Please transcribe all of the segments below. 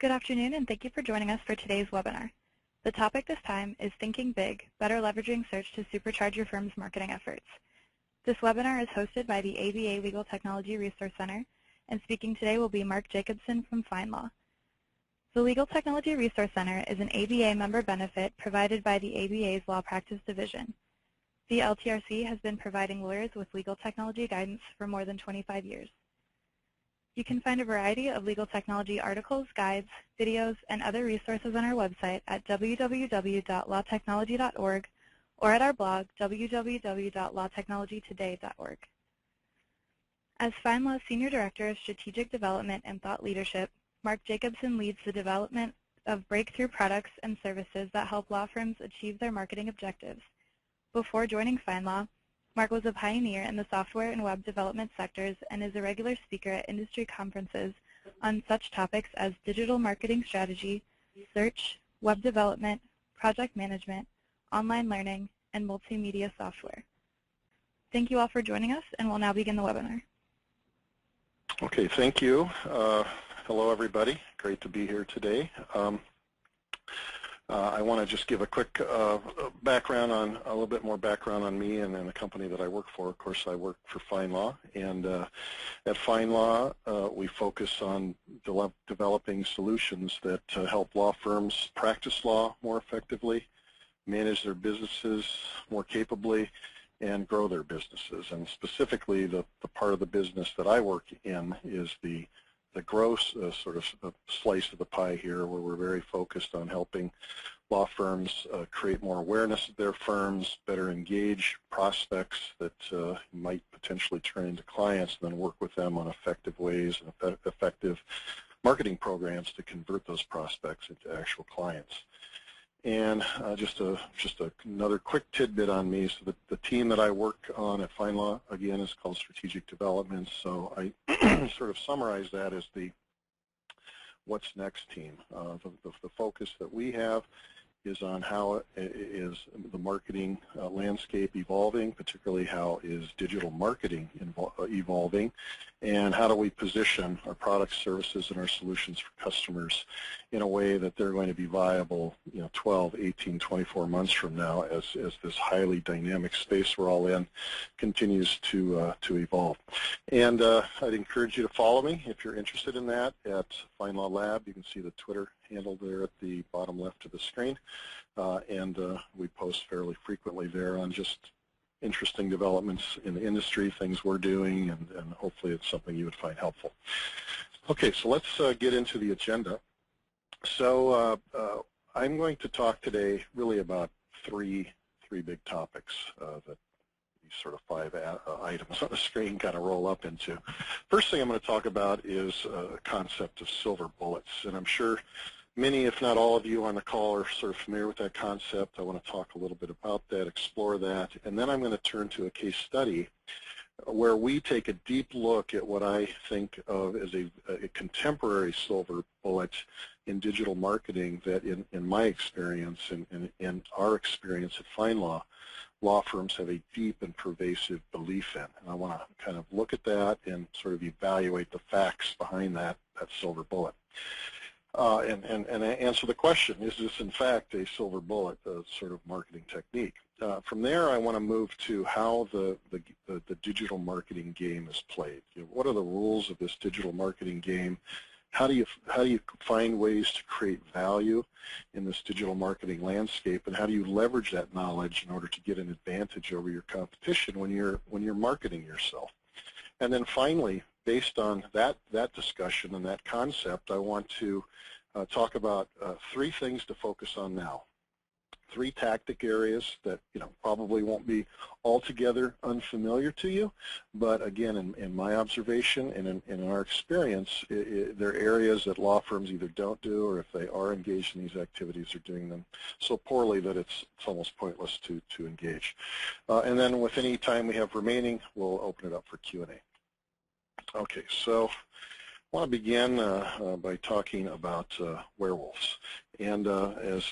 Good afternoon, and thank you for joining us for today's webinar. The topic this time is Thinking Big, Better Leveraging Search to Supercharge Your Firm's Marketing Efforts. This webinar is hosted by the ABA Legal Technology Resource Center, and speaking today will be Marc Jacobson from FindLaw. The Legal Technology Resource Center is an ABA member benefit provided by the ABA's Law Practice Division. The LTRC has been providing lawyers with legal technology guidance for more than 25 years. You can find a variety of legal technology articles, guides, videos, and other resources on our website at www.lawtechnology.org or at our blog, www.lawtechnologytoday.org. As FindLaw's Senior Director of Strategic Development and Thought Leadership, Marc Jacobson leads the development of breakthrough products and services that help law firms achieve their marketing objectives. Before joining FindLaw, Marc was a pioneer in the software and web development sectors and is a regular speaker at industry conferences on such topics as digital marketing strategy, search, web development, project management, online learning, and multimedia software. Thank you all for joining us, and we'll now begin the webinar. Okay, thank you. Hello, everybody. Great to be here today. I want to just give a quick background on, a little bit more background on me and the company that I work for. Of course, I work for FindLaw, and at FindLaw, we focus on developing solutions that help law firms practice law more effectively, manage their businesses more capably, and grow their businesses. And specifically, the part of the business that I work in is the gross sort of slice of the pie here, where we're very focused on helping law firms create more awareness of their firms, better engage prospects that might potentially turn into clients, and then work with them on effective ways and effective marketing programs to convert those prospects into actual clients. And just another quick tidbit on me. So the team that I work on at FindLaw, again, is called Strategic Development. So I sort of summarize that as the what's next team. The focus that we have is on how is the marketing landscape evolving, particularly how is digital marketing evolving, and how do we position our products, services, and our solutions for customers in a way that they're going to be viable, 12, 18, 24 months from now as this highly dynamic space we're all in continues to evolve. And I'd encourage you to follow me if you're interested in that at FindLaw Lab. You can see the Twitter handle there at the bottom left of the screen, and we post fairly frequently there on just interesting developments in the industry, things we're doing, and hopefully it's something you would find helpful. Okay, so let's get into the agenda. So I'm going to talk today really about three big topics that these sort of 5 items on the screen kind of roll up into. First thing I'm going to talk about is a concept of silver bullets, and I'm sure many, if not all of you on the call are sort of familiar with that concept. I want to talk a little bit about that, explore that, and then I'm going to turn to a case study where we take a deep look at what I think of as a contemporary silver bullet in digital marketing that in my experience and in our experience at FindLaw, law firms have a deep and pervasive belief in. And I want to kind of look at that and sort of evaluate the facts behind that silver bullet. And answer the question, is this in fact a silver bullet, sort of marketing technique? From there, I want to move to how the digital marketing game is played. What are the rules of this digital marketing game? How do you find ways to create value in this digital marketing landscape, and how do you leverage that knowledge in order to get an advantage over your competition when you're marketing yourself? And then finally, based on that discussion and that concept, I want to talk about 3 things to focus on now. 3 tactic areas that probably won't be altogether unfamiliar to you, but again, in my observation and in our experience, they're areas that law firms either don't do, or if they are engaged in these activities, are doing them so poorly that it's almost pointless to engage. And then with any time we have remaining, we'll open it up for Q&A. Okay, so want to begin by talking about werewolves. And as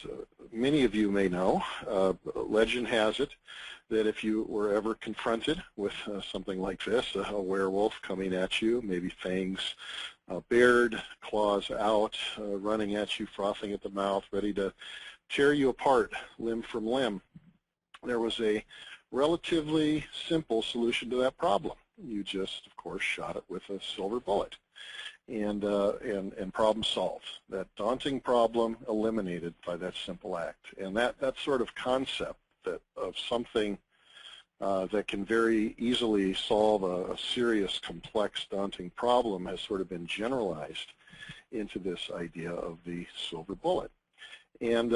many of you may know, legend has it that if you were ever confronted with something like this, a werewolf coming at you, maybe fangs bared, claws out, running at you, frothing at the mouth, ready to tear you apart limb from limb, there was a relatively simple solution to that problem. You just, of course, shot it with a silver bullet. And problem solved. That daunting problem eliminated by that simple act. And that sort of concept of something that can very easily solve a serious, complex, daunting problem has sort of been generalized into this idea of the silver bullet. And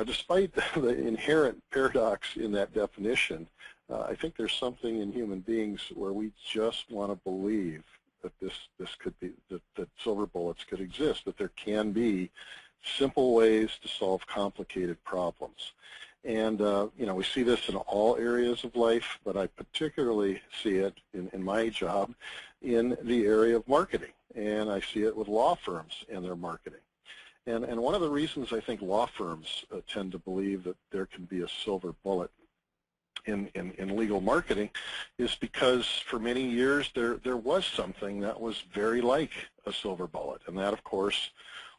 despite the inherent paradox in that definition, I think there's something in human beings where we just want to believe that this could be, that silver bullets could exist, that there can be simple ways to solve complicated problems. And we see this in all areas of life, but I particularly see it in my job in the area of marketing, and I see it with law firms and their marketing. And one of the reasons I think law firms tend to believe that there can be a silver bullet in legal marketing is because for many years there was something that was very like a silver bullet, and that, of course,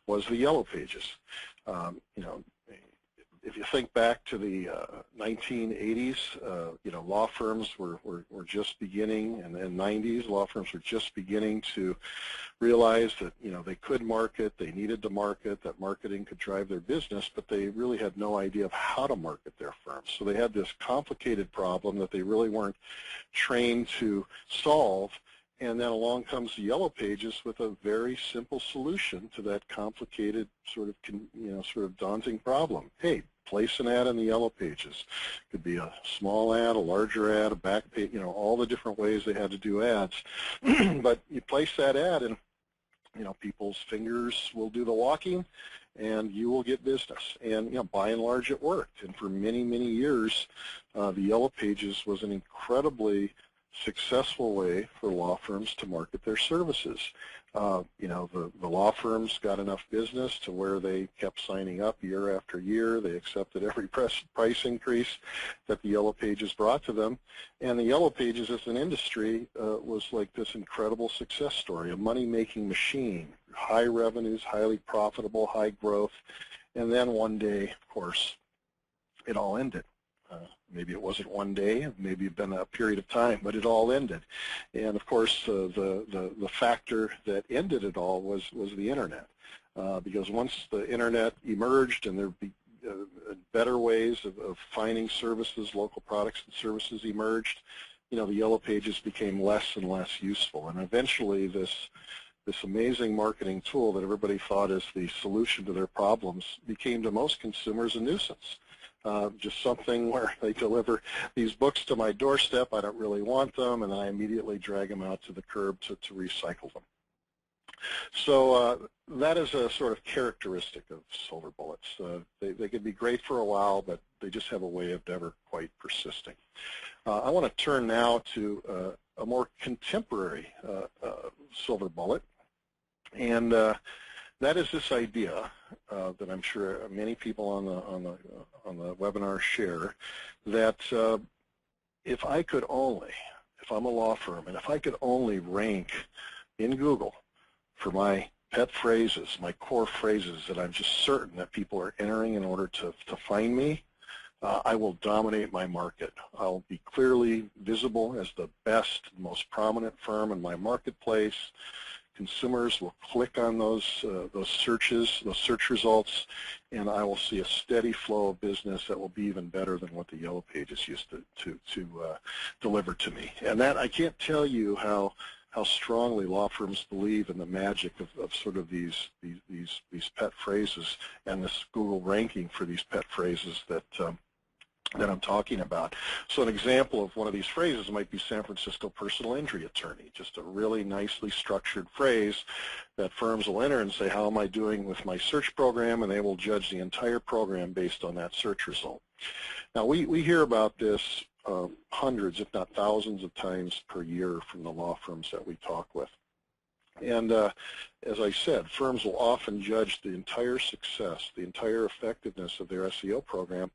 was the Yellow Pages. If you think back to the 1980s, law firms were just beginning, and in the 90s, law firms were just beginning to realize that, they could market, they needed to market, that marketing could drive their business, but they really had no idea of how to market their firms. So they had this complicated problem that they really weren't trained to solve. And then along comes the Yellow Pages with a very simple solution to that complicated sort of daunting problem. Hey, place an ad in the Yellow Pages. It could be a small ad, a larger ad, a back page, all the different ways they had to do ads. But you place that ad and, people's fingers will do the walking and you will get business. And, by and large, it worked. And for many, many years, the Yellow Pages was an incredibly successful way for law firms to market their services. The law firms got enough business to where they kept signing up year after year. They accepted every price increase that the Yellow Pages brought to them. And the Yellow Pages as an industry was like this incredible success story, a money-making machine, high revenues, highly profitable, high growth. And then one day, of course, it all ended. Maybe it wasn't one day, maybe it's been a period of time, but it all ended. And of course, the factor that ended it all was the internet, because once the internet emerged and there be better ways of finding services, local products and services emerged, the Yellow Pages became less and less useful. And eventually, this amazing marketing tool that everybody thought is the solution to their problems became to most consumers a nuisance. Just something where they deliver these books to my doorstep, I don't really want them, and then I immediately drag them out to the curb to recycle them. So that is a sort of characteristic of silver bullets. They can be great for a while, but they just have a way of never quite persisting. I want to turn now to a more contemporary silver bullet, and that is this idea that I'm sure many people on the webinar share, that if I'm a law firm, and if I could only rank in Google for my pet phrases, my core phrases that I'm just certain that people are entering in order to find me, I will dominate my market. I'll be clearly visible as the best, most prominent firm in my marketplace. Consumers will click on those search results, and I will see a steady flow of business that will be even better than what the Yellow Pages used to deliver to me. And that, I can't tell you how strongly law firms believe in the magic of sort of these pet phrases and this Google ranking for these pet phrases that I'm talking about. So an example of one of these phrases might be San Francisco personal injury attorney, just a really nicely structured phrase that firms will enter and say, how am I doing with my search program, and they will judge the entire program based on that search result. Now we hear about this hundreds, if not thousands of times per year from the law firms that we talk with. And as I said, firms will often judge the entire success, the entire effectiveness of their SEO program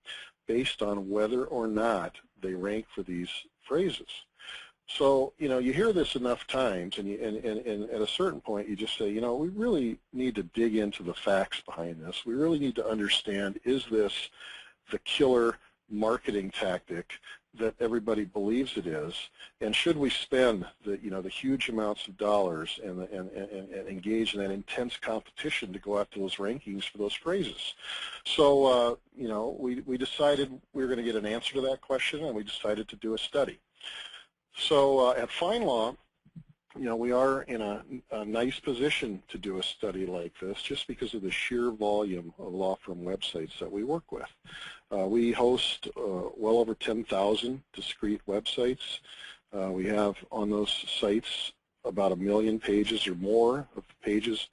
based on whether or not they rank for these phrases. So, you hear this enough times, and at a certain point you just say, we really need to dig into the facts behind this. We really need to understand, is this the killer marketing tactic that everybody believes it is, and should we spend the huge amounts of dollars and engage in that intense competition to go after those rankings for those phrases? So we decided we were going to get an answer to that question, and we decided to do a study. So at FindLaw, we are in a nice position to do a study like this just because of the sheer volume of law firm websites that we work with. We host well over 10,000 discrete websites. We have on those sites about 1 million pages or more of pages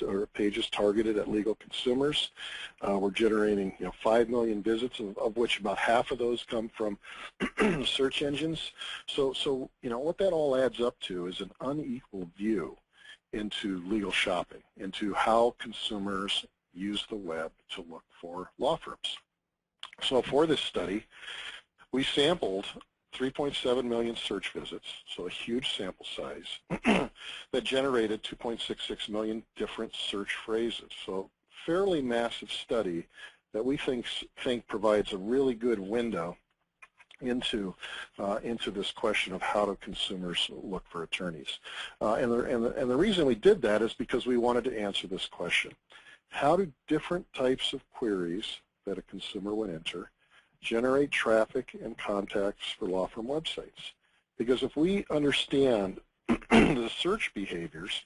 targeted at legal consumers. We're generating 5 million visits, of which about half of those come from search engines. So what that all adds up to is an unequal view into legal shopping, into how consumers use the web to look for law firms. So for this study, we sampled 3.7 million search visits, so a huge sample size, that generated 2.66 million different search phrases. So fairly massive study that we think provides a really good window into this question of how do consumers look for attorneys. And the reason we did that is because we wanted to answer this question. How do different types of queries that a consumer would enter generate traffic and contacts for law firm websites? Because if we understand the search behaviors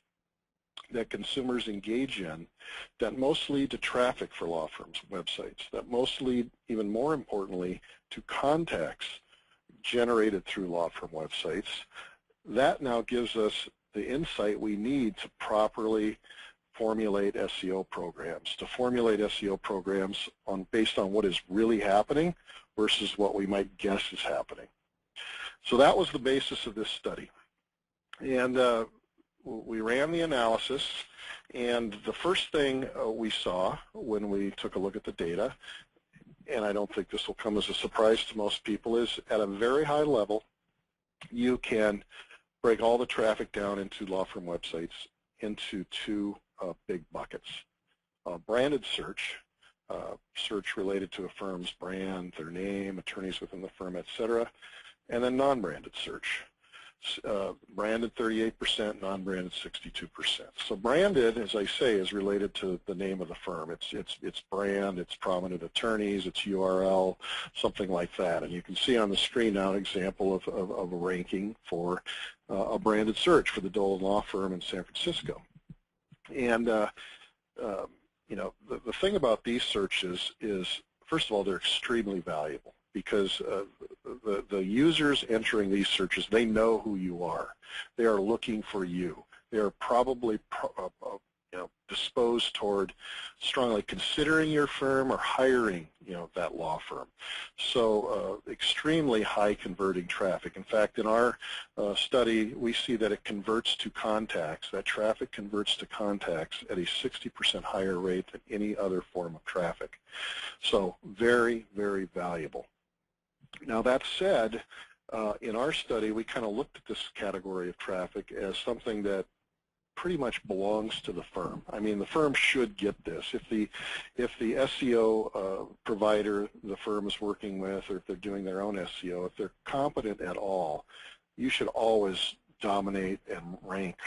that consumers engage in that most lead to traffic for law firms' websites, that most lead, even more importantly, to contacts generated through law firm websites, that now gives us the insight we need to properly formulate SEO programs, based on what is really happening versus what we might guess is happening. So that was the basis of this study. And we ran the analysis, and the first thing we saw when we took a look at the data, and I don't think this will come as a surprise to most people, is at a very high level, you can break all the traffic down into law firm websites into two big buckets. Branded search, search related to a firm's brand, their name, attorneys within the firm, etc., and then non-branded search. Branded 38%, non-branded 62%. So branded, as I say, is related to the name of the firm. It's brand, it's prominent attorneys, it's URL, something like that. And you can see on the screen now an example of a ranking for a branded search for the Dolan Law Firm in San Francisco. And the thing about these searches is, first of all, they're extremely valuable because the users entering these searches, they know who you are. They are looking for you. They are probably disposed toward strongly considering your firm or hiring that law firm. So extremely high converting traffic. In fact, in our study, we see that it converts to contacts. That traffic converts to contacts at a 60% higher rate than any other form of traffic. So very, very valuable. Now that said, in our study, we kind of looked at this category of traffic as something that pretty much belongs to the firm. I mean, the firm should get this. If the SEO provider the firm is working with, or if they're doing their own SEO, if they're competent at all, you should always dominate and rank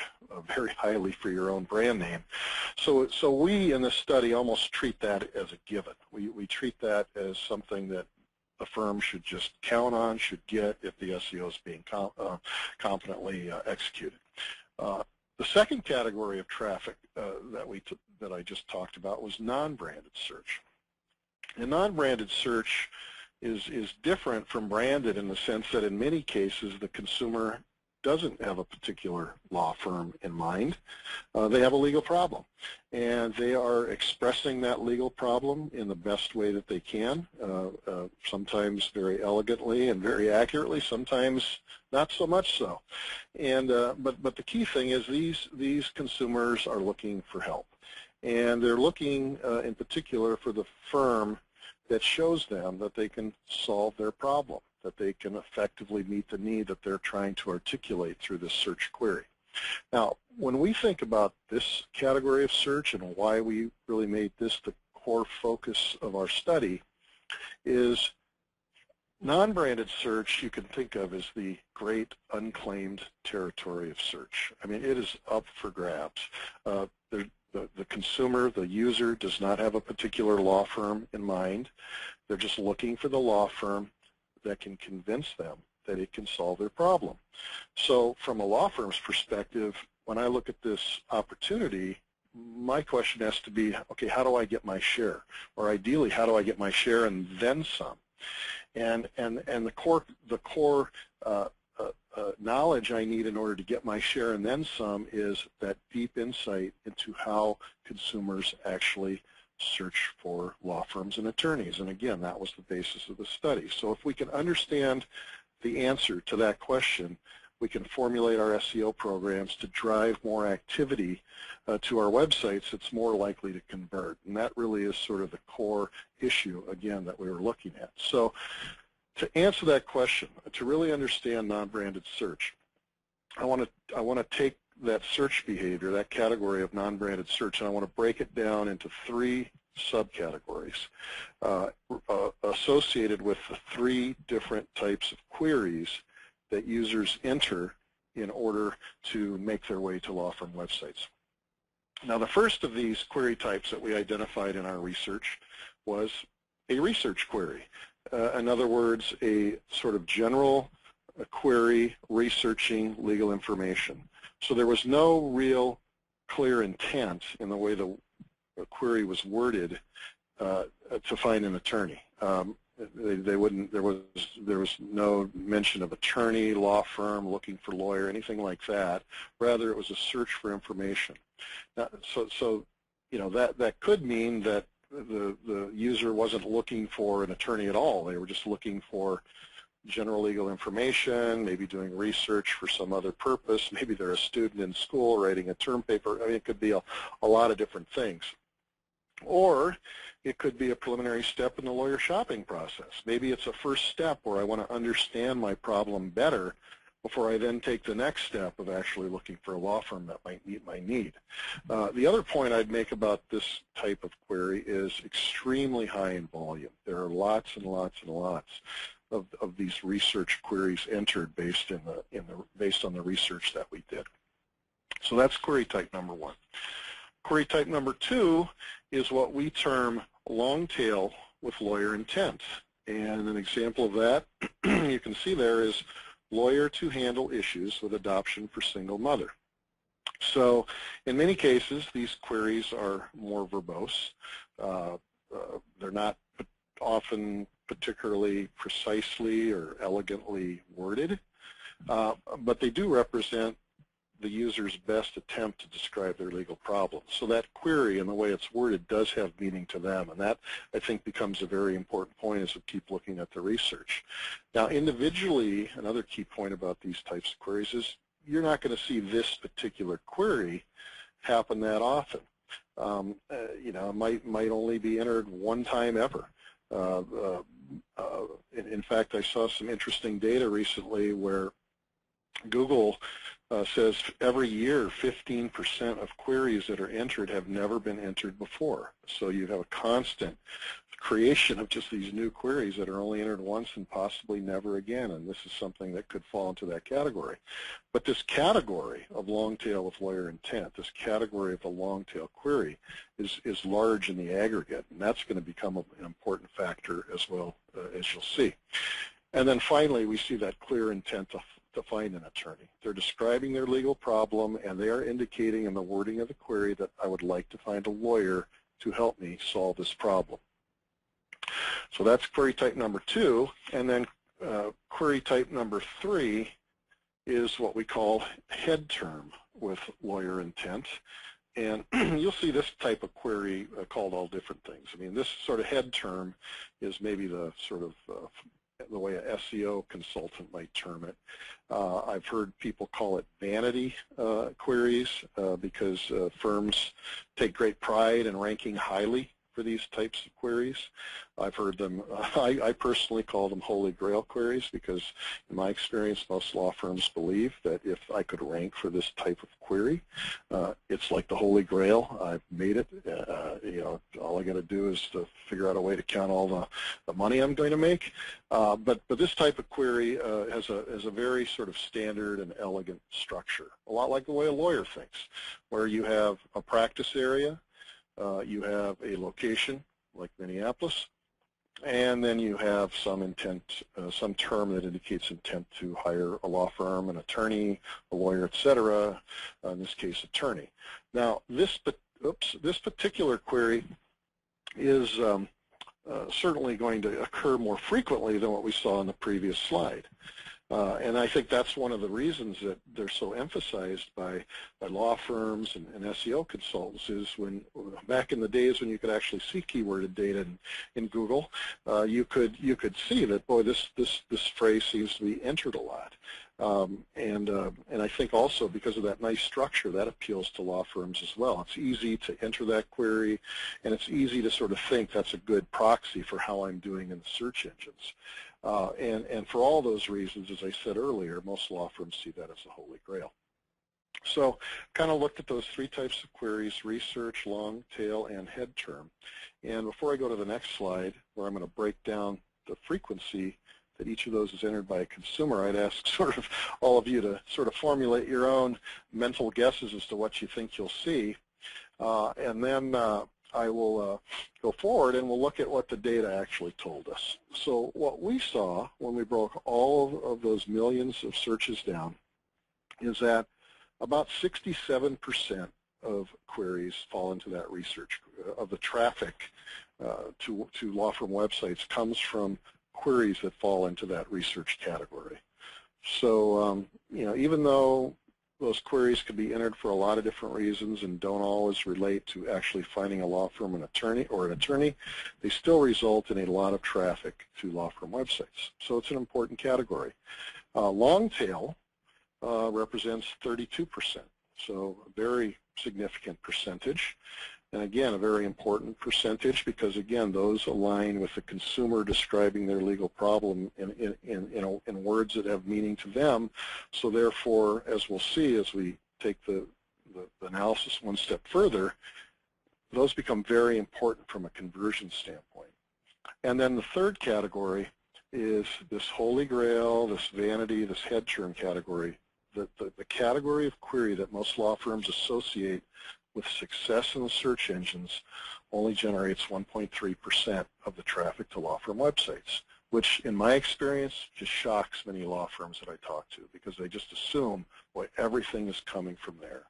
very highly for your own brand name. So we in this study almost treat that as a given. We treat that as something that the firm should just count on, should get if the SEO is being competently executed. The second category of traffic that I just talked about was non-branded search. And non-branded search is different from branded in the sense that in many cases the consumer doesn't have a particular law firm in mind. They have a legal problem, and they are expressing that legal problem in the best way that they can, sometimes very elegantly and very accurately, sometimes not so much so. And but the key thing is these consumers are looking for help, and they're looking in particular for the firm that shows them that they can solve their problem, that they can effectively meet the need that they're trying to articulate through this search query. Now, when we think about this category of search and why we really made this the core focus of our study, is non-branded search you can think of as the great unclaimed territory of search. I mean, it is up for grabs. The consumer, the user, does not have a particular law firm in mind. They're just looking for the law firm that can convince them that it can solve their problem. So from a law firm's perspective, when I look at this opportunity, my question has to be, okay, how do I get my share? Or ideally, how do I get my share and then some? And the core knowledge I need in order to get my share and then some is that deep insight into how consumers actually search for law firms and attorneys. And again, that was the basis of the study. So if we can understand the answer to that question, we can formulate our SEO programs to drive more activity to our websites that's more likely to convert. And that really is sort of the core issue, again, that we were looking at. So to answer that question, to really understand non-branded search, I want to take that search behavior, that category of non-branded search, and I want to break it down into three subcategories associated with the three different types of queries that users enter in order to make their way to law firm websites. Now, the first of these query types that we identified in our research was a research query. In other words, a sort of general query researching legal information. So there was no real clear intent in the way the query was worded to find an attorney. They wouldn't. There was no mention of attorney, law firm, looking for lawyer, anything like that. Rather, it was a search for information. Now, so you know that could mean that the user wasn't looking for an attorney at all. They were just looking for general legal information, maybe doing research for some other purpose. Maybe they're a student in school writing a term paper. I mean, it could be a lot of different things. Or it could be a preliminary step in the lawyer shopping process. Maybe it's a first step where I want to understand my problem better before I then take the next step of actually looking for a law firm that might meet my need. The other point I'd make about this type of query is extremely high in volume. There are lots and lots and lots of these research queries entered based on the research that we did. So that's query type number one. Query type number two is what we term long tail with lawyer intent. And an example of that you can see there is lawyer to handle issues with adoption for single mother. So in many cases, these queries are more verbose. They're not often particularly precisely or elegantly worded, but they do represent the user's best attempt to describe their legal problem. So that query and the way it's worded does have meaning to them, and that, I think, becomes a very important point as we keep looking at the research. Now, individually, another key point about these types of queries is you're not going to see this particular query happen that often. You know, it might only be entered one time ever. In fact, I saw some interesting data recently where Google says every year 15% of queries that are entered have never been entered before. So you have a constant creation of just these new queries that are only entered once and possibly never again, and this is something that could fall into that category. But this category of long tail with lawyer intent, this category of a long tail query is large in the aggregate, and that's going to become an important factor as well, as you'll see. And then finally, we see that clear intent to find an attorney. They're describing their legal problem, and they are indicating in the wording of the query that I would like to find a lawyer to help me solve this problem. So that's query type number two, and then query type number three is what we call head term with lawyer intent. And you'll see this type of query called all different things. I mean, this sort of head term is maybe the sort of the way an SEO consultant might term it. I've heard people call it vanity queries because firms take great pride in ranking highly for these types of queries. I've heard them, I personally call them holy grail queries because in my experience most law firms believe that if I could rank for this type of query, it's like the holy grail. I've made it. You know, all I got to do is to figure out a way to count all the money I'm going to make. But this type of query has a very sort of standard and elegant structure, a lot like the way a lawyer thinks, where you have a practice area, you have a location like Minneapolis, and then you have some intent, some term that indicates intent to hire a law firm, an attorney, a lawyer, etc. In this case, attorney. Now, this particular query is certainly going to occur more frequently than what we saw in the previous slide. And I think that's one of the reasons that they're so emphasized by law firms and SEO consultants is when back in the days when you could actually see keyworded data in Google, you could see that, boy, this phrase seems to be entered a lot. And I think also because of that nice structure, that appeals to law firms as well. It's easy to enter that query, and it's easy to sort of think that's a good proxy for how I'm doing in the search engines. And for all those reasons, as I said earlier, most law firms see that as the holy grail. So kind of looked at those three types of queries: research, long tail, and head term. And before I go to the next slide, where I'm going to break down the frequency that each of those is entered by a consumer, I'd ask sort of all of you to sort of formulate your own mental guesses as to what you think you'll see. And then I will go forward and we'll look at what the data actually told us. So what we saw when we broke all of those millions of searches down is that about 67% of queries fall into that research, of the traffic to law firm websites comes from queries that fall into that research category. So, you know, even though those queries could be entered for a lot of different reasons and don't always relate to actually finding a law firm an attorney, they still result in a lot of traffic to law firm websites. So it's an important category. Long tail represents 32%, so a very significant percentage. And again, a very important percentage because, again, those align with the consumer describing their legal problem in words that have meaning to them. So therefore, as we'll see as we take the analysis one step further, those become very important from a conversion standpoint. And then the third category is this holy grail, this vanity, this head term category, the category of query that most law firms associate with success in the search engines only generates 1.3% of the traffic to law firm websites, which in my experience just shocks many law firms that I talk to because they just assume, boy, everything is coming from there.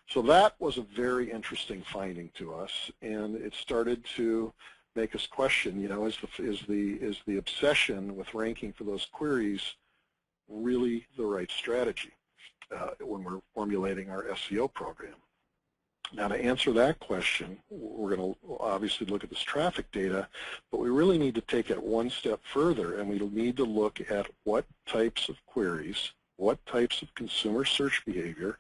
So that was a very interesting finding to us, and it started to make us question, you know, is the obsession with ranking for those queries really the right strategy when we're formulating our SEO program? Now, to answer that question, we're going to obviously look at this traffic data, but we really need to take it one step further, and we need to look at what types of queries, what types of consumer search behavior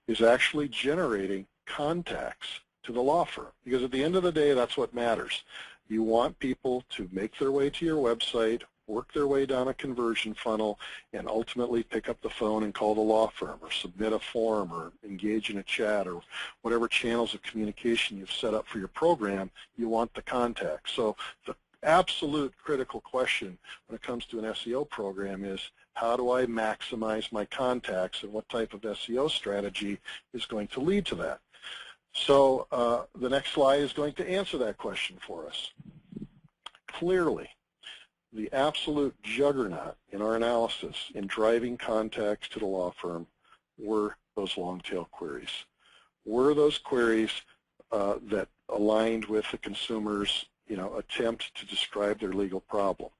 is actually generating contacts to the law firm. Because at the end of the day, that's what matters. You want people to make their way to your website, work their way down a conversion funnel, and ultimately pick up the phone and call the law firm or submit a form or engage in a chat or whatever channels of communication you've set up for your program. You want the contact. So the absolute critical question when it comes to an SEO program is, how do I maximize my contacts, and what type of SEO strategy is going to lead to that? So the next slide is going to answer that question for us. Clearly, the absolute juggernaut in our analysis in driving contacts to the law firm were those long-tail queries. Were those queries that aligned with the consumer's, you know, attempt to describe their legal problem.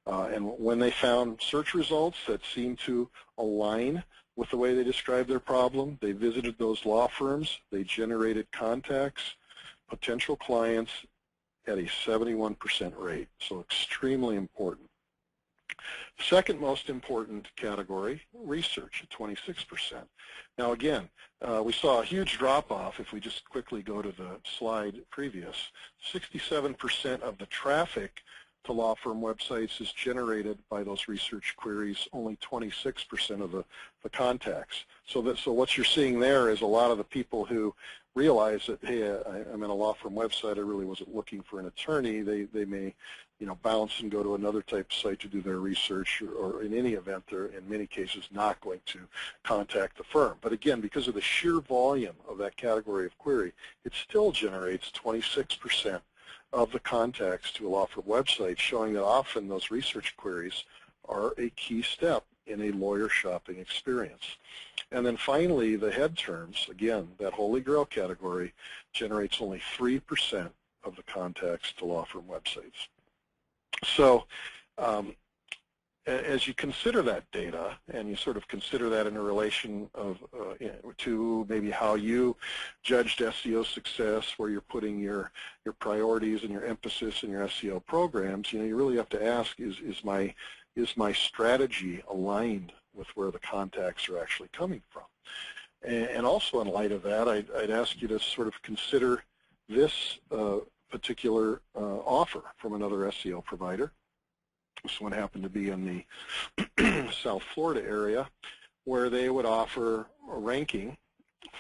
And when they found search results that seemed to align with the way they described their problem. They visited those law firms. They generated contacts, potential clients at a 71% rate, so extremely important. Second most important category, research at 26%. Now again, we saw a huge drop-off if we just quickly go to the slide previous. 67% of the traffic to law firm websites is generated by those research queries, only 26% of the contacts. So what you're seeing there is a lot of the people who realize that, hey, I'm in a law firm website, I really wasn't looking for an attorney, they may bounce and go to another type of site to do their research, or in any event, they're in many cases not going to contact the firm. But again, because of the sheer volume of that category of query, it still generates 26% of the contacts to a law firm website, showing that often those research queries are a key step in a lawyer shopping experience. And then finally, the head terms, again, that Holy Grail category generates only 3% of the contacts to law firm websites. So as you consider that data, and you sort of consider that in a relation of to maybe how you judged SEO success, where you're putting your priorities and your emphasis in your SEO programs, you really have to ask, is my strategy aligned with where the contacts are actually coming from? And also in light of that, I'd ask you to sort of consider this particular offer from another SEO provider. This one happened to be in the South Florida area, where they would offer a ranking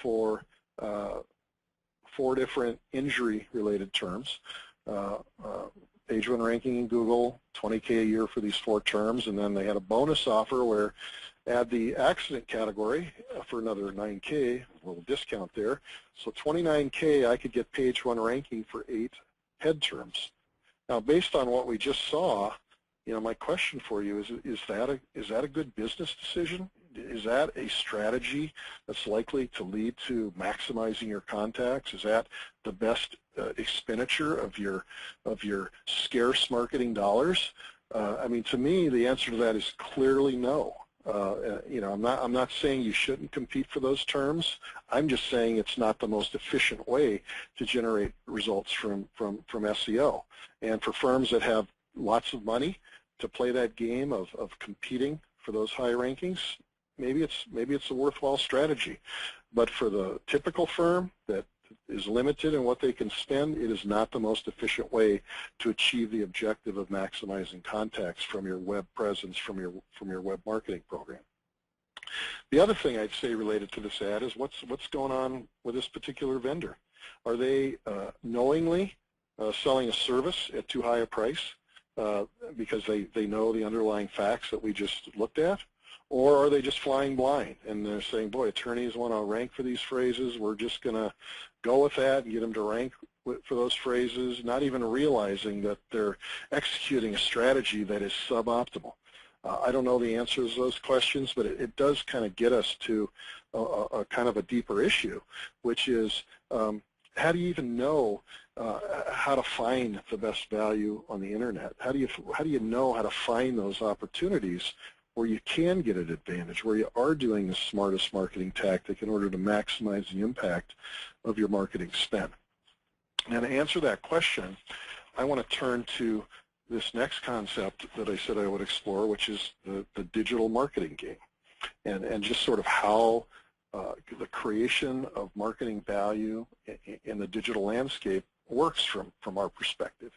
for 4 different injury-related terms. Page 1 ranking in Google, $20K a year for these 4 terms, and then they had a bonus offer where add the accident category for another $9K, a little discount there. So $29K, I could get page 1 ranking for 8 head terms. Now, based on what we just saw, my question for you is that a good business decision? Is that a strategy that's likely to lead to maximizing your contacts? Is that the best expenditure of your scarce marketing dollars? I mean, to me, the answer to that is clearly no. I'm not saying you shouldn't compete for those terms. I'm just saying it's not the most efficient way to generate results from SEO. And for firms that have lots of money to play that game of competing for those high rankings, maybe it's a worthwhile strategy. But for the typical firm that is limited in what they can spend, it is not the most efficient way to achieve the objective of maximizing contacts from your web presence, from your web marketing program. The other thing I'd say related to this ad is what's going on with this particular vendor. Are they knowingly selling a service at too high a price because they know the underlying facts that we just looked at? Or are they just flying blind and they're saying, boy, attorneys want to rank for these phrases, we're just going to go with that and get them to rank for those phrases, not even realizing that they're executing a strategy that is suboptimal? I don't know the answers to those questions, but it does kind of get us to a kind of a deeper issue, which is how do you even know how to find the best value on the internet? How do you know how to find those opportunities where you can get an advantage, where you are doing the smartest marketing tactic in order to maximize the impact of your marketing spend? Now, to answer that question, I want to turn to this next concept that I said I would explore, which is the digital marketing game, and just sort of how the creation of marketing value in the digital landscape works from our perspective.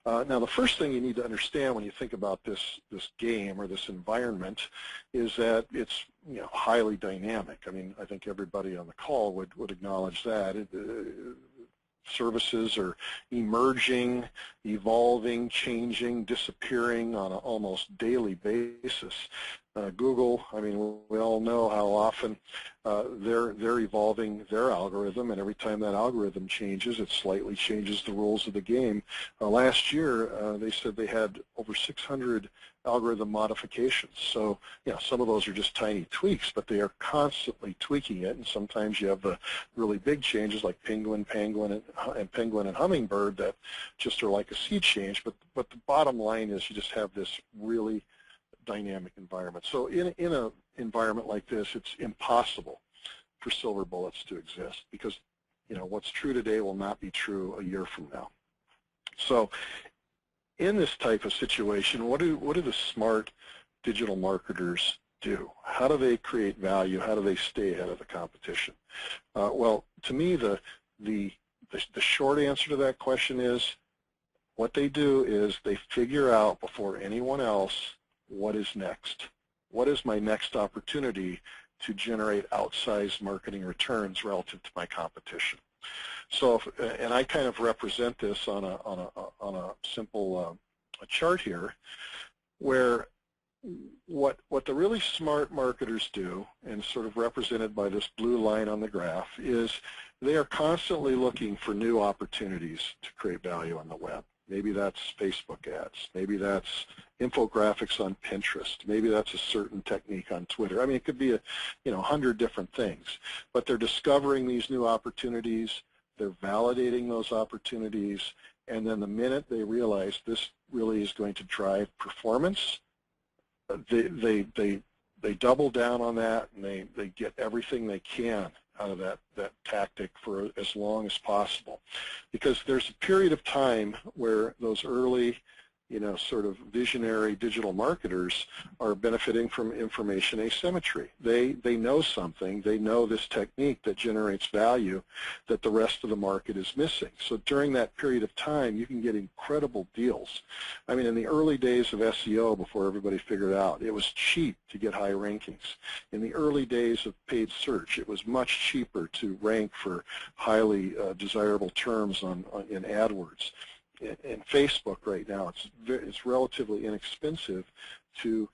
Now, the first thing you need to understand when you think about this game or this environment is that it's highly dynamic. I mean, I think everybody on the call would acknowledge that. Services are emerging, evolving, changing, disappearing on an almost daily basis. Google, I mean, we all know how often they're evolving their algorithm, and every time that algorithm changes, it slightly changes the rules of the game. Last year, they said they had over 600 algorithm modifications. So, some of those are just tiny tweaks, but they are constantly tweaking it, and sometimes you have the really big changes like penguin, and hummingbird that just are like a sea change, but the bottom line is you just have this really dynamic environment. So in an environment like this, it's impossible for silver bullets to exist because, what's true today will not be true a year from now. So in this type of situation, what do the smart digital marketers do? How do they create value? How do they stay ahead of the competition? Well, to me, the short answer to that question is what they do is they figure out before anyone else what is next. What is my next opportunity to generate outsized marketing returns relative to my competition? So, and I kind of represent this on a simple a chart here, where what the really smart marketers do, and sort of represented by this blue line on the graph, is they are constantly looking for new opportunities to create value on the web. Maybe that's Facebook ads. Maybe that's infographics on Pinterest. Maybe that's a certain technique on Twitter. I mean, it could be 100 different things. But they're discovering these new opportunities. They're validating those opportunities. And then the minute they realize this really is going to drive performance, they double down on that, and they get everything they can out of that tactic for as long as possible. Because there's a period of time where those early, sort of visionary digital marketers are benefiting from information asymmetry. They know something. They know this technique that generates value that the rest of the market is missing. So during that period of time, you can get incredible deals. I mean, in the early days of SEO, before everybody figured out, it was cheap to get high rankings. In the early days of paid search, it was much cheaper to rank for highly desirable terms in AdWords. In Facebook right now, it's relatively inexpensive to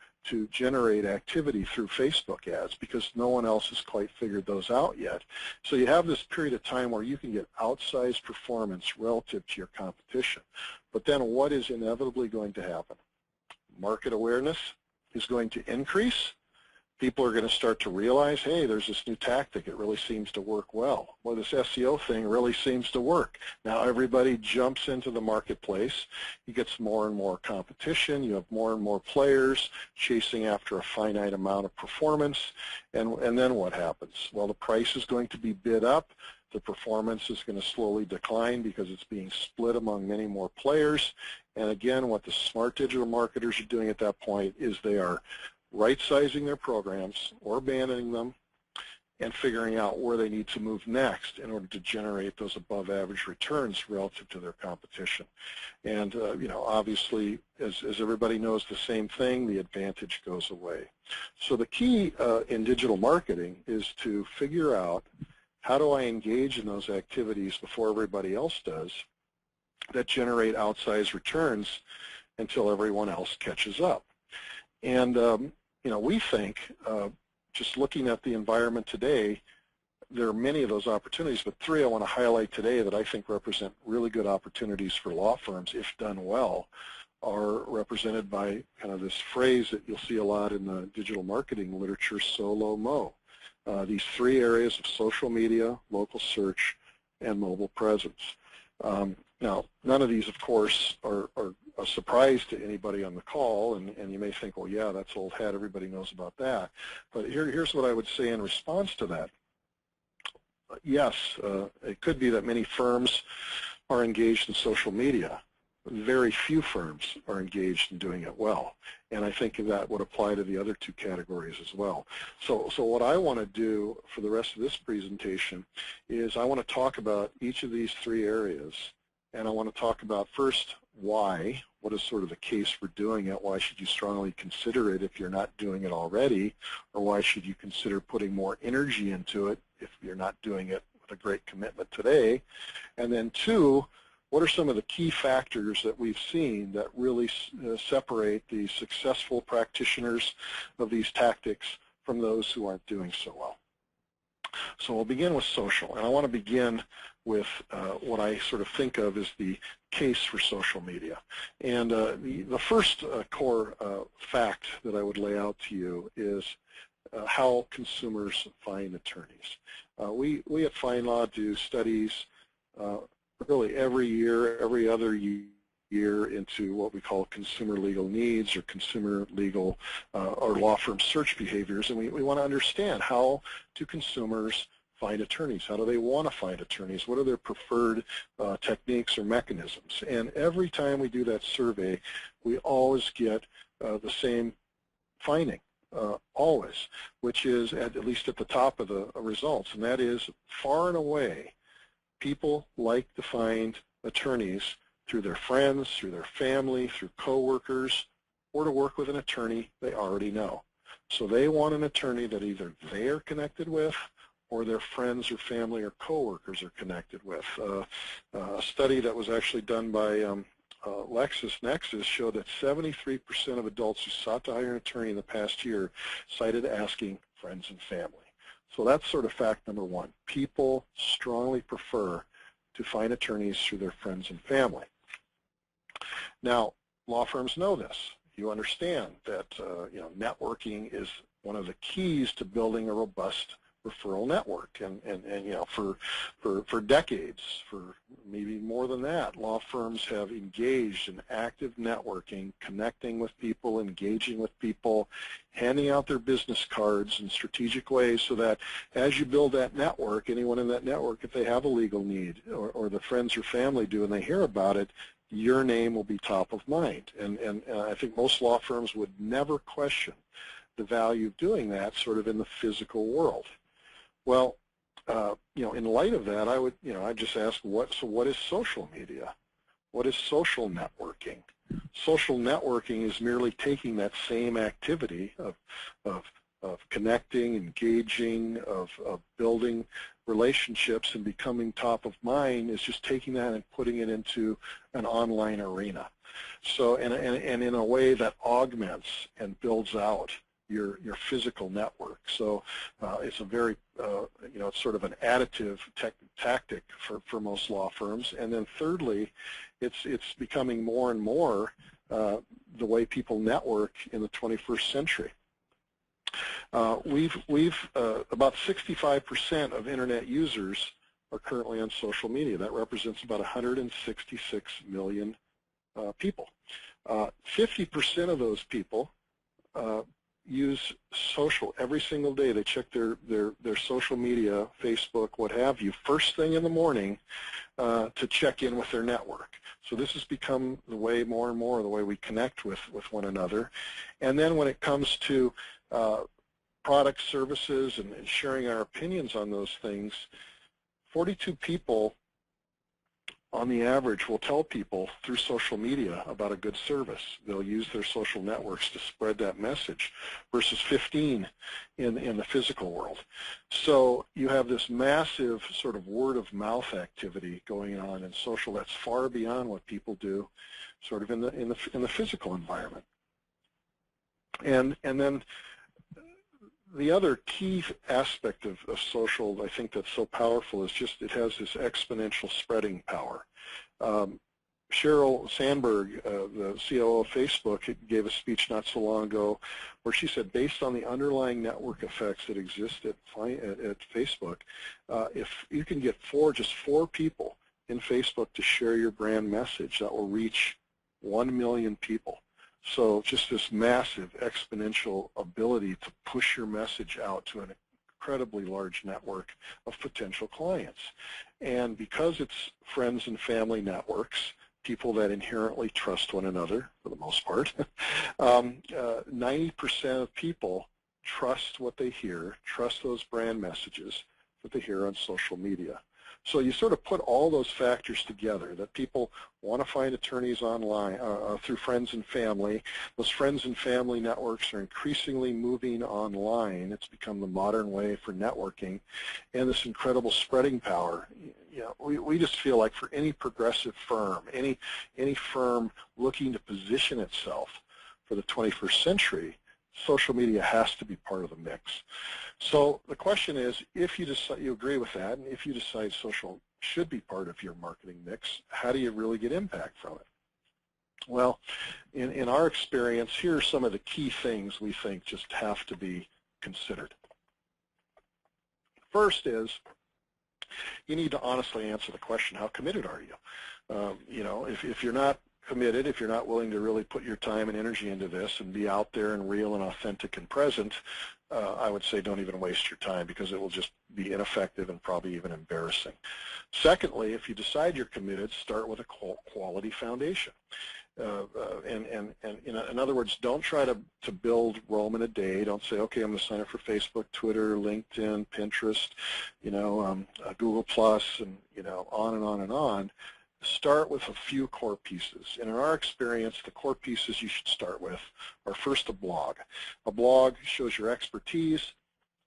generate activity through Facebook ads because no one else has quite figured those out yet. So you have this period of time where you can get outsized performance relative to your competition. But then what is inevitably going to happen? Market awareness is going to increase. People are going to start to realize, hey, there's this new tactic. It really seems to work well. Well, this SEO thing really seems to work. Now everybody jumps into the marketplace. You get more and more competition. You have more and more players chasing after a finite amount of performance. And then what happens? Well, the price is going to be bid up. The performance is going to slowly decline because it's being split among many more players. And again, what the smart digital marketers are doing at that point is they are right-sizing their programs or abandoning them and figuring out where they need to move next in order to generate those above-average returns relative to their competition. And, obviously, as everybody knows the same thing, the advantage goes away. So the key in digital marketing is to figure out how do I engage in those activities before everybody else does that generate outsized returns until everyone else catches up. And we think, just looking at the environment today, there are many of those opportunities, but three I want to highlight today that I think represent really good opportunities for law firms, if done well, are represented by kind of this phrase that you'll see a lot in the digital marketing literature, SOLO-MO. These three areas of social media, local search, and mobile presence. Now, none of these, of course, are a surprise to anybody on the call, and you may think, well, yeah, that's old hat. Everybody knows about that. But here's what I would say in response to that. Yes, it could be that many firms are engaged in social media. Very few firms are engaged in doing it well, and I think that would apply to the other two categories as well. So what I want to do for the rest of this presentation is I want to talk about each of these three areas, and I want to talk about first why, what is sort of the case for doing it, why should you strongly consider it if you're not doing it already, or why should you consider putting more energy into it if you're not doing it with a great commitment today, and then two, what are some of the key factors that we've seen that really separate the successful practitioners of these tactics from those who aren't doing so well? So we'll begin with social, and I want to begin with what I sort of think of as the case for social media. And the first core fact that I would lay out to you is how consumers find attorneys. We at FindLaw do studies really every year, every other year into what we call consumer legal needs or consumer legal or law firm search behaviors, and we want to understand how do consumers find attorneys? How do they want to find attorneys? What are their preferred techniques or mechanisms? And every time we do that survey, we always get the same finding, always, which is at least at the top of the results, and that is far and away, people like to find attorneys through their friends, through their family, through coworkers, or to work with an attorney they already know. So they want an attorney that either they are connected with or their friends or family or coworkers are connected with. A study that was actually done by LexisNexis showed that 73% of adults who sought to hire an attorney in the past year cited asking friends and family. So that's sort of fact number one. People strongly prefer to find attorneys through their friends and family. Now, law firms know this. You understand that networking is one of the keys to building a robust referral network, and for decades, for maybe more than that, law firms have engaged in active networking, connecting with people, engaging with people, handing out their business cards in strategic ways so that as you build that network, anyone in that network, if they have a legal need or the friends or family do and they hear about it, your name will be top of mind. And I think most law firms would never question the value of doing that sort of in the physical world. Well, in light of that, I'd just ask, what is social media? What is social networking? Social networking is merely taking that same activity of connecting, engaging, of building relationships and becoming top of mind, is just taking that and putting it into an online arena. So, and in a way that augments and builds out your physical network. So it's a very, it's sort of an additive tactic for most law firms. And then thirdly, it's becoming more and more the way people network in the 21st century. We've about 65% of internet users are currently on social media. That represents about 166 million people. 50% of those people use social every single day. They check their social media, Facebook, what have you, first thing in the morning to check in with their network. So this has become the way, more and more, the way we connect with one another. And then when it comes to products, services, and sharing our opinions on those things, 42 people on the average will tell people through social media about a good service. They'll use their social networks to spread that message versus 15 in the physical world. So you have this massive sort of word of mouth activity going on in social that's far beyond what people do sort of in the physical environment. And then the other key aspect of social, I think, that's so powerful is just it has this exponential spreading power. Sheryl Sandberg, the COO of Facebook, gave a speech not so long ago where she said, based on the underlying network effects that exist at Facebook, if you can get just four people in Facebook to share your brand message, that will reach 1 million people. So just this massive exponential ability to push your message out to an incredibly large network of potential clients. And because it's friends and family networks, people that inherently trust one another for the most part, 90% of people trust what they hear, trust those brand messages that they hear on social media. So you sort of put all those factors together, that people want to find attorneys online through friends and family. Those friends and family networks are increasingly moving online. It's become the modern way for networking, and this incredible spreading power. We just feel like for any progressive firm, any firm looking to position itself for the 21st century, social media has to be part of the mix. So the question is, if you decide you agree with that, and if you decide social should be part of your marketing mix, how do you really get impact from it? Well, in our experience, here are some of the key things we think just have to be considered. First is, you need to honestly answer the question, how committed are you? If you're not committed, if you're not willing to really put your time and energy into this and be out there and real and authentic and present, I would say don't even waste your time, because it will just be ineffective and probably even embarrassing. Secondly, if you decide you're committed, start with a quality foundation. In other words, don't try to build Rome in a day. Don't say, okay, I'm going to sign up for Facebook, Twitter, LinkedIn, Pinterest, Google Plus, and on and on and on. Start with a few core pieces. And in our experience, the core pieces you should start with are first a blog. A blog shows your expertise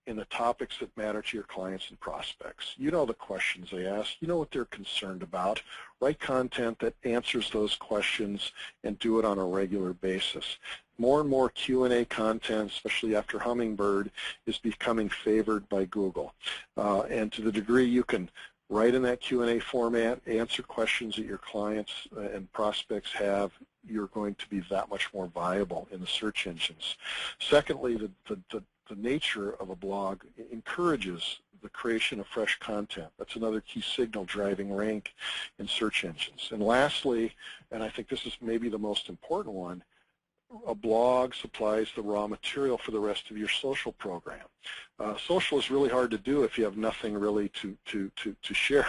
in the topics that matter to your clients and prospects. You know the questions they ask. You know what they're concerned about. Write content that answers those questions and do it on a regular basis. More and more Q&A content, especially after Hummingbird, is becoming favored by Google. And to the degree you can write in that Q&A format, answer questions that your clients and prospects have, you're going to be that much more viable in the search engines. Secondly, the nature of a blog encourages the creation of fresh content. That's another key signal driving rank in search engines. And lastly, and I think this is maybe the most important one, a blog supplies the raw material for the rest of your social program. Social is really hard to do if you have nothing really to share.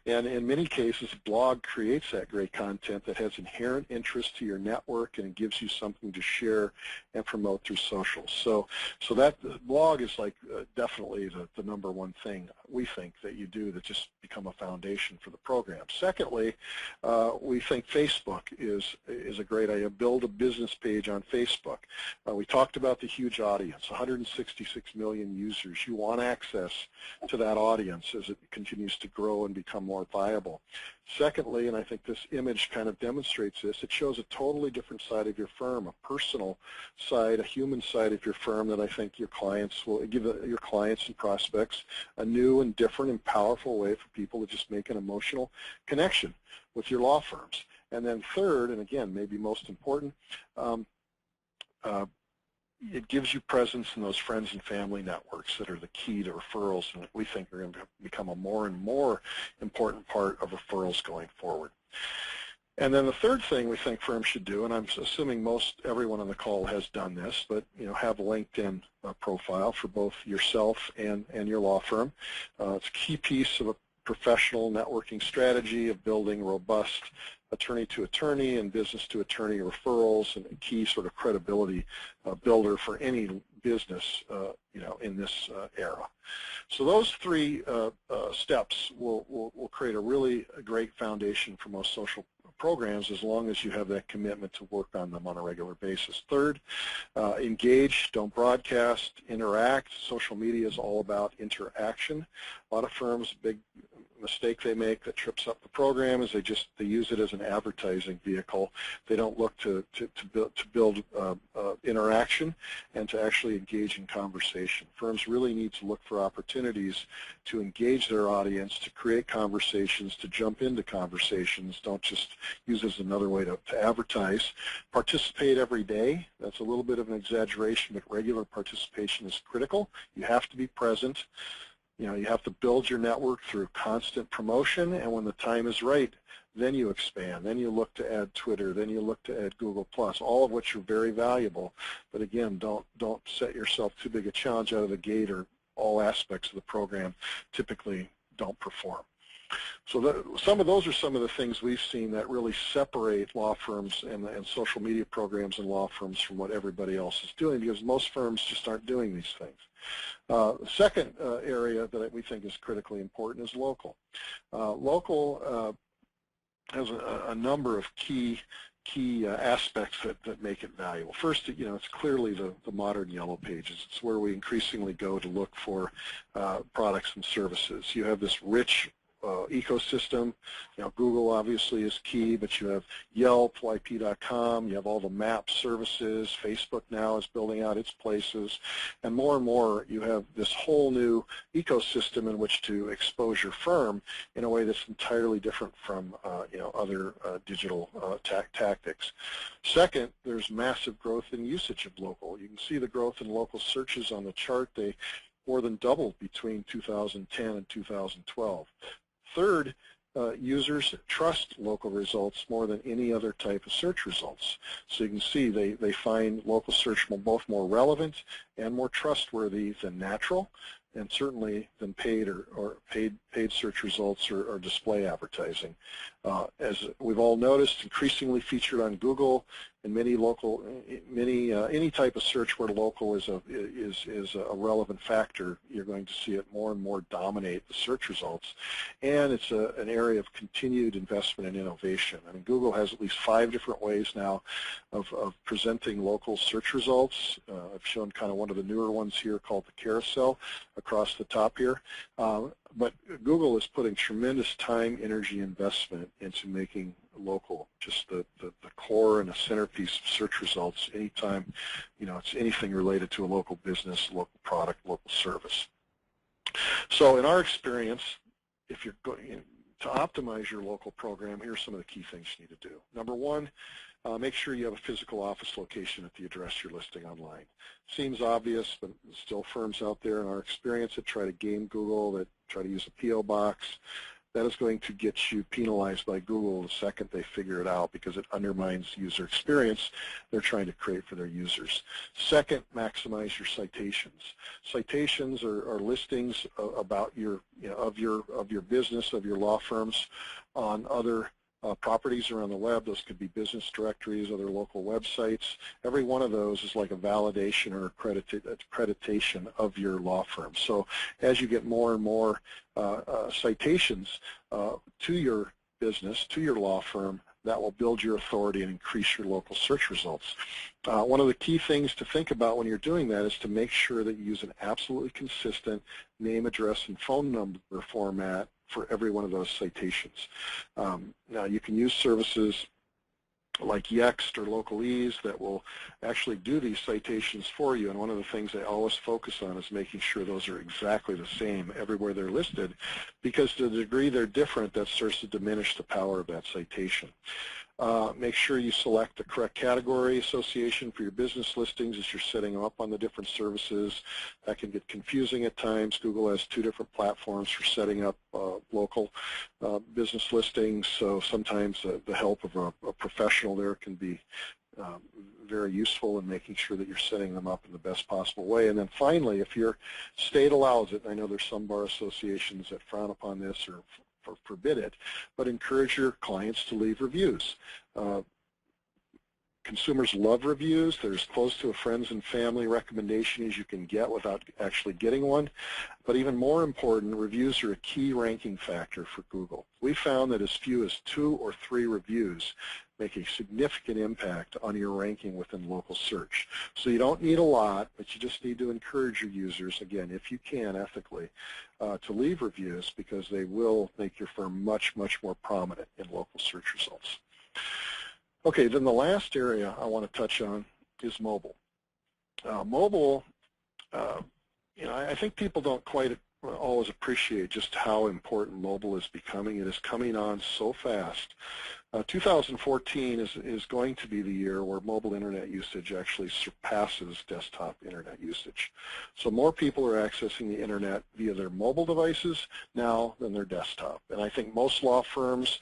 And in many cases, a blog creates that great content that has inherent interest to your network, and it gives you something to share and promote through social. So that blog is like definitely the number one thing we think that you do to just become a foundation for the program. Secondly, we think Facebook is a great idea. Build a business page on Facebook. We talked about the huge audience, 166 million users. You want access to that audience as it continues to grow and become more viable. Secondly, and I think this image kind of demonstrates this, it shows a totally different side of your firm, a personal side, a human side of your firm that I think your clients will give your clients and prospects a new and different and powerful way for people to just make an emotional connection with your law firms. And then third, and again, maybe most important, it gives you presence in those friends and family networks that are the key to referrals, and we think are going to become a more and more important part of referrals going forward. And then the third thing we think firms should do, and I'm assuming everyone on the call has done this, but have a LinkedIn profile for both yourself and your law firm. It's a key piece of a professional networking strategy of building robust attorney-to-attorney and business-to-attorney referrals, and a key sort of credibility builder for any business, in this era. So those three steps will create a really great foundation for most social programs, as long as you have that commitment to work on them on a regular basis. Third, engage, don't broadcast, interact. Social media is all about interaction. A lot of firms, big mistake they make that trips up the program is they use it as an advertising vehicle. They don't look to build interaction and to actually engage in conversation. Firms really need to look for opportunities to engage their audience, to create conversations, to jump into conversations. Don't just use it as another way to advertise. Participate every day. That's a little bit of an exaggeration, but regular participation is critical. You have to be present. You have to build your network through constant promotion, and when the time is right, then you expand. Then you look to add Twitter. Then you look to add Google+, all of which are very valuable. But again, don't set yourself too big a challenge out of the gate, or all aspects of the program typically don't perform. So some of those are some of the things we've seen that really separate law firms and social media programs and law firms from what everybody else is doing, because most firms just aren't doing these things. The second area that we think is critically important is local. Local has a number of key aspects that make it valuable. First, it's clearly the modern yellow pages. It's where we increasingly go to look for products and services. You have this rich ecosystem. Google obviously is key, but you have Yelp, YP.com, you have all the map services. Facebook now is building out its places, and more you have this whole new ecosystem in which to expose your firm in a way that's entirely different from other digital tactics. Second, there's massive growth in usage of local. You can see the growth in local searches on the chart. They more than doubled between 2010 and 2012. Third, users trust local results more than any other type of search results. So you can see they find local search both more relevant and more trustworthy than natural, and certainly than paid or paid search results or display advertising. As we've all noticed, increasingly featured on Google, and any type of search where local is a relevant factor, you're going to see it more and more dominate the search results. And it's an area of continued investment and innovation. I mean, Google has at least 5 different ways now of presenting local search results. I've shown kind of one of the newer ones here called the carousel across the top here. But Google is putting tremendous time, energy, investment into making local just the core and a centerpiece of search results anytime, it's anything related to a local business, local product, local service. So in our experience, if you're going to optimize your local program, here's some of the key things you need to do. Number one, make sure you have a physical office location at the address you're listing online. Seems obvious, but still firms out there in our experience that try to game Google, that try to use a P.O. box. That is going to get you penalized by Google the second they figure it out, because it undermines user experience they're trying to create for their users. Second, maximize your citations. Citations are listings about of your business, of your law firms, on other properties around the web. Those could be business directories, other local websites. Every one of those is like a validation or accreditation of your law firm. So as you get more and more citations to your business, to your law firm, that will build your authority and increase your local search results. One of the key things to think about when you're doing that is to make sure that you use an absolutely consistent name, address, and phone number format for every one of those citations. Now, you can use services like Yext or Localese that will actually do these citations for you, and one of the things I always focus on is making sure those are exactly the same everywhere they're listed, because to the degree they're different, that starts to diminish the power of that citation. Make sure you select the correct category association for your business listings as you're setting them up on the different services. That can get confusing at times. Google has 2 different platforms for setting up local business listings, so sometimes the help of a professional there can be very useful in making sure that you're setting them up in the best possible way. And then finally, if your state allows it, and I know there's some bar associations that frown upon this or forbid it, but encourage your clients to leave reviews. Consumers love reviews. They're as close to a friends and family recommendation as you can get without actually getting one. But even more important, reviews are a key ranking factor for Google. We found that as few as 2 or 3 reviews make a significant impact on your ranking within local search. So you don't need a lot, but you just need to encourage your users, again, if you can ethically, to leave reviews, because they will make your firm much, much more prominent in local search results. Okay, then the last area I want to touch on is mobile. Mobile, I think people don't quite always appreciate just how important mobile is becoming. It is coming on so fast. 2014 is going to be the year where mobile internet usage actually surpasses desktop internet usage. So more people are accessing the internet via their mobile devices now than their desktop. And I think most law firms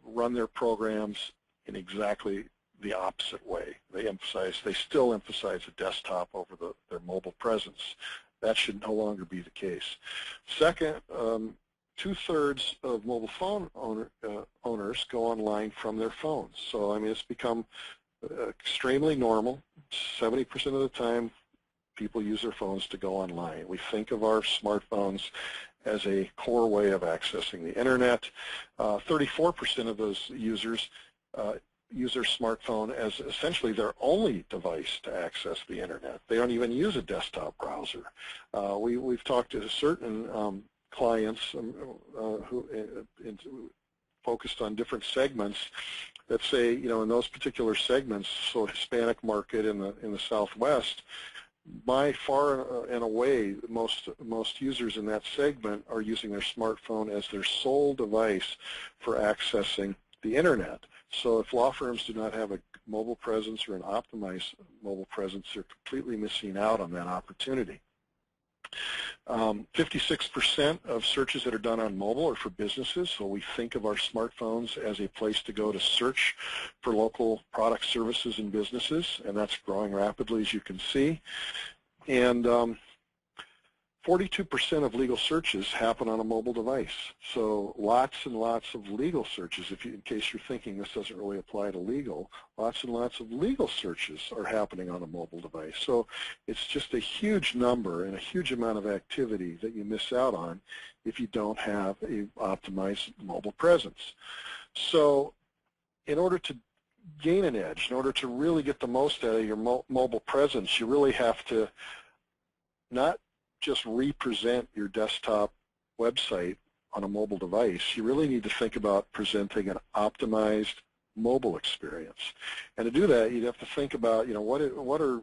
run their programs in exactly the opposite way. They still emphasize the desktop over their mobile presence. That should no longer be the case. Second, 2/3 of mobile phone owners go online from their phones. So, I mean, it's become extremely normal. 70% of the time, people use their phones to go online. We think of our smartphones as a core way of accessing the internet. 34% of those users use their smartphone as essentially their only device to access the internet. They don't even use a desktop browser. We've talked to certain clients who focused on different segments that say, in those particular segments, so Hispanic market in the Southwest, by far and away, most users in that segment are using their smartphone as their sole device for accessing the internet. So if law firms do not have a mobile presence or an optimized mobile presence, they're completely missing out on that opportunity. 56% of searches that are done on mobile are for businesses, so we think of our smartphones as a place to go to search for local products, services, and businesses, and that's growing rapidly, as you can see. And 42% of legal searches happen on a mobile device. So lots and lots of legal searches, in case you're thinking this doesn't really apply to legal, lots and lots of legal searches are happening on a mobile device. So it's just a huge number and a huge amount of activity that you miss out on if you don't have an optimized mobile presence. So in order to gain an edge, in order to really get the most out of your mobile presence, you really have to not just represent your desktop website on a mobile device. You really need to think about presenting an optimized mobile experience. And to do that, you'd have to think about, what are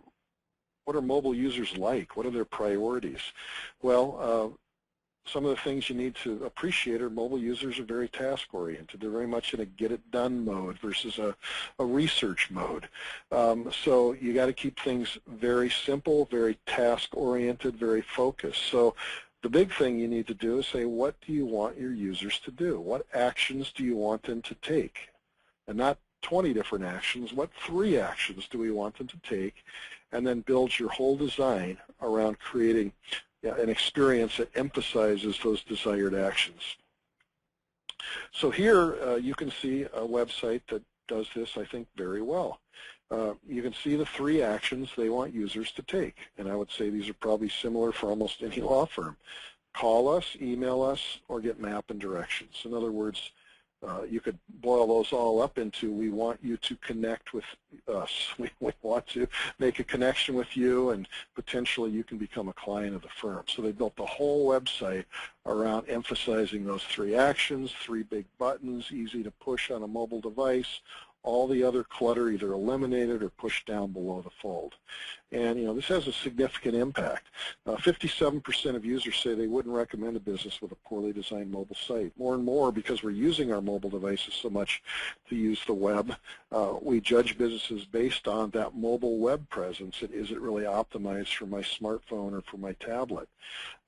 mobile users like? What are their priorities? Well, some of the things you need to appreciate are mobile users are very task-oriented. They're very much in a get-it-done mode versus a research mode. So you got to keep things very simple, very task-oriented, very focused. So the big thing you need to do is say, what do you want your users to do? What actions do you want them to take? And not 20 different actions. What 3 actions do we want them to take? And then build your whole design around creating an experience that emphasizes those desired actions. So here you can see a website that does this, I think, very well. You can see the 3 actions they want users to take, and I would say these are probably similar for almost any law firm. Call us, email us, or get map and directions. In other words, you could boil those all up into, we want you to connect with us. We want to make a connection with you, and potentially you can become a client of the firm. So they built the whole website around emphasizing those 3 actions, 3 big buttons, easy to push on a mobile device, all the other clutter either eliminated or pushed down below the fold. And this has a significant impact. 57% of users say they wouldn't recommend a business with a poorly designed mobile site. More and more, because we're using our mobile devices so much to use the web, we judge businesses based on that mobile web presence. And is it really optimized for my smartphone or for my tablet?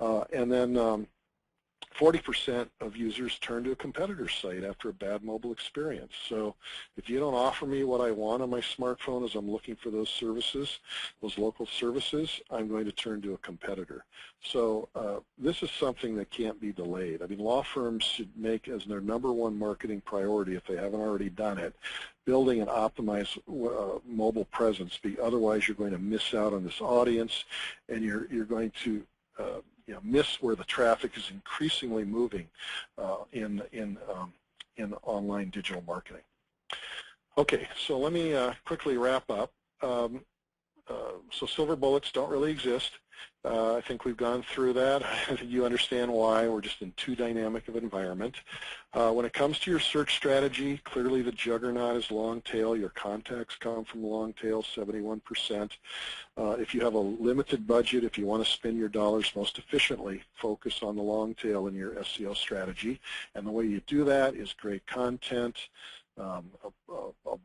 And then 40% of users turn to a competitor's site after a bad mobile experience. So if you don't offer me what I want on my smartphone as I'm looking for those services, those local services, I'm going to turn to a competitor. So this is something that can't be delayed. I mean, law firms should make as their #1 marketing priority, if they haven't already done it, building an optimized mobile presence. Otherwise, you're going to miss out on this audience, and you're going to miss where the traffic is increasingly moving in online digital marketing. Okay, so let me quickly wrap up. So silver bullets don't really exist. I think we've gone through that. I think you understand why. We're just in too dynamic of an environment. When it comes to your search strategy, clearly the juggernaut is long tail. Your contacts come from long tail, 71%. If you have a limited budget, if you want to spend your dollars most efficiently, focus on the long tail in your SEO strategy. And the way you do that is great content, a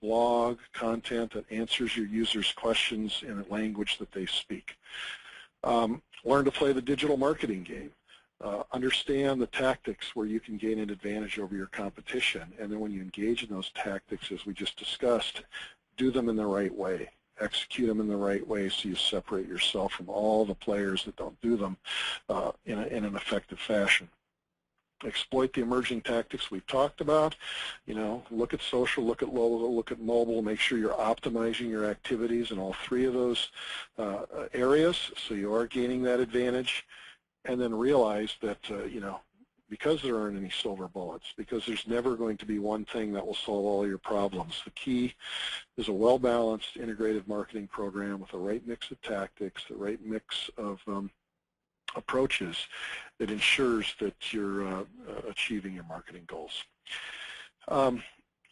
blog, content that answers your users' questions in a language that they speak. Learn to play the digital marketing game. Understand the tactics where you can gain an advantage over your competition. And then when you engage in those tactics, as we just discussed, do them in the right way. Execute them in the right way so you separate yourself from all the players that don't do them in an effective fashion. Exploit the emerging tactics we've talked about. Look at social, look at mobile, make sure you're optimizing your activities in all 3 of those areas so you are gaining that advantage. And then realize that, because there aren't any silver bullets, because there's never going to be one thing that will solve all your problems. The key is a well-balanced integrated marketing program with the right mix of tactics, the right mix of approaches that ensures that you're achieving your marketing goals.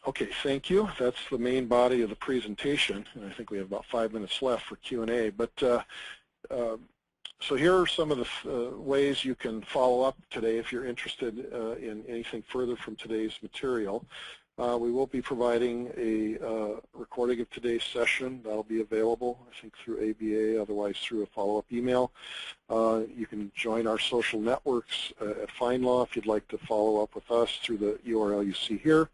Okay, thank you. That's the main body of the presentation, and I think we have about 5 minutes left for Q&A. But so here are some of the ways you can follow up today if you're interested in anything further from today's material. We will be providing a recording of today's session. That'll be available, I think, through ABA, otherwise through a follow-up email. You can join our social networks at FindLaw if you'd like to follow up with us through the URL you see here.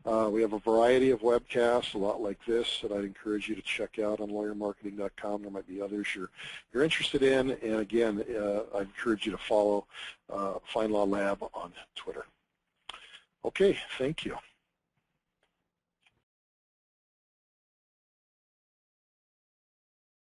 We have a variety of webcasts, a lot like this, that I'd encourage you to check out on lawyermarketing.com. There might be others you're interested in. And again, I encourage you to follow FindLaw Lab on Twitter. Okay, thank you.